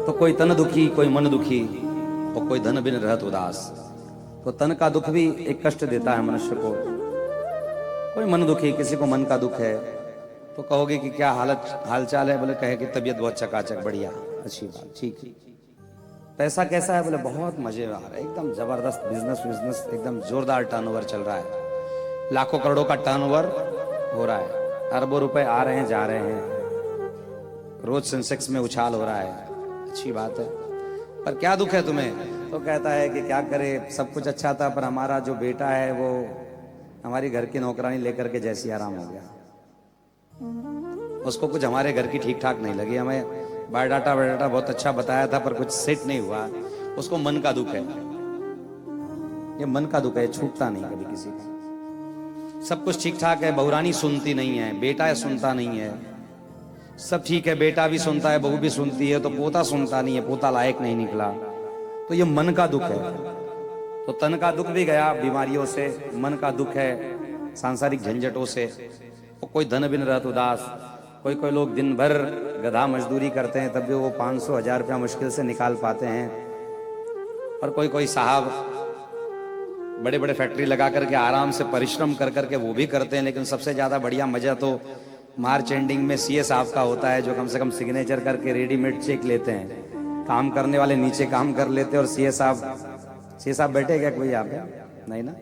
तो कोई तन दुखी, कोई मन दुखी, और कोई धन बिन रहत उदास। तो तन का दुख भी एक कष्ट देता है मनुष्य को। कोई मन दुखी, किसी को मन का दुख है, तो कहोगे कि क्या हाल चाल है? बोले कहे कि तबीयत बहुत चकाचक, बढ़िया, अच्छी बात, ठीक। पैसा कैसा है? बोले बहुत मजे में आ रहा है, एकदम जबरदस्त बिजनेस एकदम जोरदार टर्नओवर चल रहा है, लाखों करोड़ों का टर्नओवर हो रहा है, अरबों रुपए आ रहे हैं जा रहे हैं, रोज सेंसेक्स में उछाल हो रहा है, अच्छी बात है। पर क्या दुख है तुम्हें? तो कहता है कि क्या करे, सब कुछ अच्छा था, पर हमारा जो बेटा है वो हमारी घर की नौकरानी लेकर के जैसी आराम हो गया। उसको कुछ हमारे घर की ठीक ठाक नहीं लगी, हमें बायोडाटा बहुत अच्छा बताया था, पर कुछ सेट नहीं हुआ। उसको मन का दुख है, ये मन का दुख है, छूटता नहीं कभी किसी का। सब कुछ ठीक ठाक है, बहुरानी सुनती नहीं है, बेटा है सुनता नहीं है, सब ठीक है, बेटा भी सुनता है, बहू भी सुनती है, तो पोता सुनता नहीं है, पोता लायक नहीं निकला, तो ये मन का दुख है। तो तन का दुख भी गया बीमारियों से, मन का दुख है सांसारिक झंझटों से। और कोई धन बिन रहत उदास। कोई लोग दिन भर गधा मजदूरी करते हैं, तब भी वो 500-1000 रुपया मुश्किल से निकाल पाते हैं। और कोई साहब बड़े बड़े फैक्ट्री लगा करके आराम से परिश्रम कर करके वो भी करते हैं। लेकिन सबसे ज्यादा बढ़िया मजा तो मार्च एंडिंग में सीए साहब का होता है, जो कम से कम सिग्नेचर करके रेडीमेड चेक लेते हैं। काम करने वाले नीचे काम कर लेते हैं, और सीए साहब बैठे क्या कोई यहाँ पे? नहीं ना।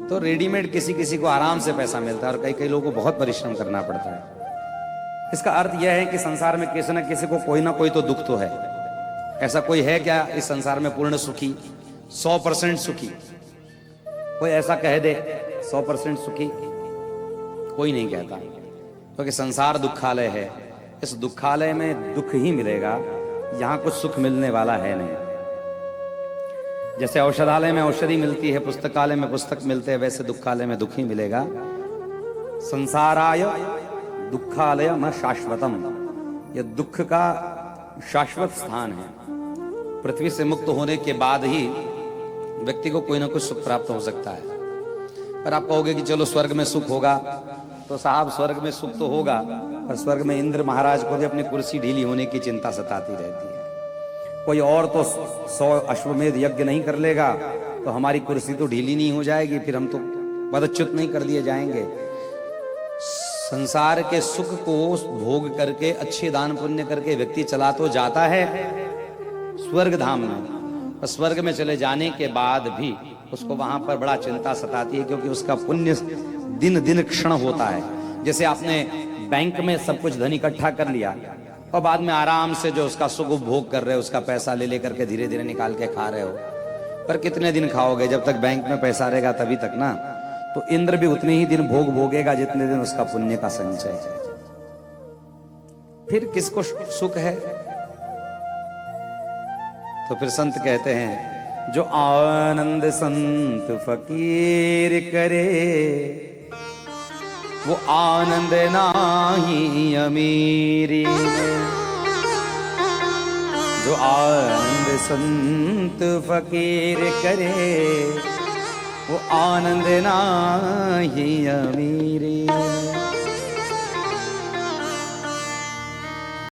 तो रेडीमेड किसी को आराम से पैसा मिलता है, और कई लोगों को बहुत परिश्रम करना पड़ता है। इसका अर्थ यह है कि संसार में किसी न किसी को कोई ना कोई तो दुख तो है। ऐसा कोई है क्या इस संसार में पूर्ण सुखी, 100% सुखी? कोई ऐसा कह दे 100% सुखी? कोई नहीं कहता, क्योंकि संसार दुखालय है। इस दुखालय में दुख ही मिलेगा, यहां कुछ सुख मिलने वाला है नहीं। जैसे औषधालय में औषधि मिलती है, पुस्तकालय में पुस्तक मिलते हैं, वैसे दुखालय में दुख ही मिलेगा। संसाराय दुखालय न शाश्वतम, यह दुख का शाश्वत स्थान है। पृथ्वी से मुक्त होने के बाद ही व्यक्ति को कोई ना कुछ सुख प्राप्त हो सकता है। पर आप कहोगे कि चलो स्वर्ग में सुख होगा, तो साहब स्वर्ग में सुख तो होगा, पर स्वर्ग में इंद्र महाराज को भी अपनी कुर्सी ढीली होने की चिंता सताती रहती है। कोई और तो 100 अश्वमेध यज्ञ नहीं कर लेगा, तो हमारी कुर्सी तो ढीली नहीं हो जाएगी, फिर हम तो पदच्युत नहीं कर दिए जाएंगे। संसार के सुख को भोग करके, अच्छे दान पुण्य करके व्यक्ति चला तो जाता है स्वर्ग धाम में, और स्वर्ग में चले जाने के बाद भी उसको वहां पर बड़ा चिंता सताती है, क्योंकि उसका पुण्य दिन दिन क्षण होता है। जैसे आपने बैंक में सब कुछ धन इकट्ठा कर लिया, और बाद में आराम से जो उसका सुख उपभोग कर रहे हो, उसका पैसा ले लेकर के धीरे धीरे निकाल के खा रहे हो, पर कितने दिन खाओगे? जब तक बैंक में पैसा रहेगा तभी तक ना। तो इंद्र भी उतने ही दिन भोग भोगेगा जितने दिन उसका पुण्य का संचय है। फिर किसको सुख है? तो फिर संत कहते हैं, जो आनंद संत फकीर करे, वो आनंद नाही अमीरी में। जो आनंद संत फकीर करे, वो आनंद नाही अमीरी में।